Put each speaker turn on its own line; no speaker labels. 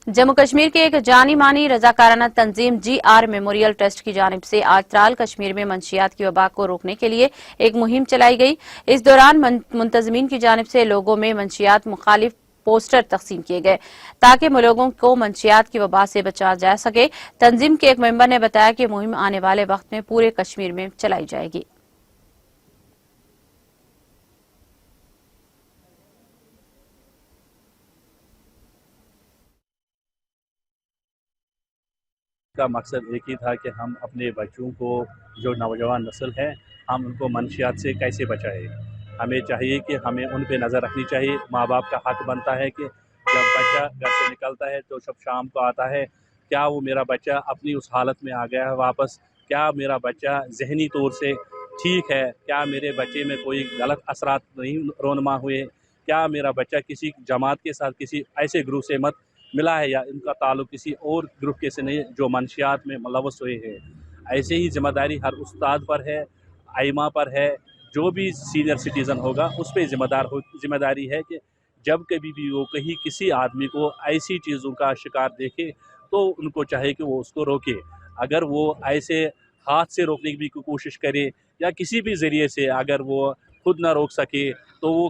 जम्मू कश्मीर के एक जानी मानी रजाकाराना तंजीम GR मेमोरियल ट्रस्ट की जानिब से आज त्राल कश्मीर में मंशियात की वबा को रोकने के लिए एक मुहिम चलाई गई। इस दौरान मुंतजमीन की जानिब से लोगों में मंशियात मुखालिफ पोस्टर तकसीम किए गए ताकि लोगों को मंशियात की वबा से बचाया जा सके। तंजीम के एक मेंबर ने बताया कि मुहिम आने वाले वक्त में पूरे कश्मीर में चलाई जाएगी।
का मकसद एक ही था कि हम अपने बच्चों को, जो नौजवान नस्ल है, हम उनको मंशियात से कैसे बचाएं। हमें चाहिए कि हमें उन पे नज़र रखनी चाहिए। माँ बाप का हक बनता है कि जब बच्चा घर से निकलता है तो जब शाम को आता है, क्या वो मेरा बच्चा अपनी उस हालत में आ गया है वापस, क्या मेरा बच्चा जहनी तौर से ठीक है, क्या मेरे बच्चे में कोई गलत असरात नहीं रोनमा हुए, क्या मेरा बच्चा किसी जमात के साथ किसी ऐसे ग्रुप से मत मिला है या इनका ताल्लुक किसी और ग्रुप के से नहीं जो मनशियात में मुलव्वस हुए हैं। ऐसे ही जिम्मेदारी हर उस्ताद पर है, आइमा पर है, जो भी सीनियर सिटीज़न होगा उस पर जिम्मेदारी है कि जब कभी भी वो कहीं किसी आदमी को ऐसी चीज़ों का शिकार देखे तो उनको चाहे कि वो उसको रोके। अगर वो ऐसे हाथ से रोकने की भी कोशिश करे या किसी भी ज़रिए से अगर वो खुद ना रोक सके तो वो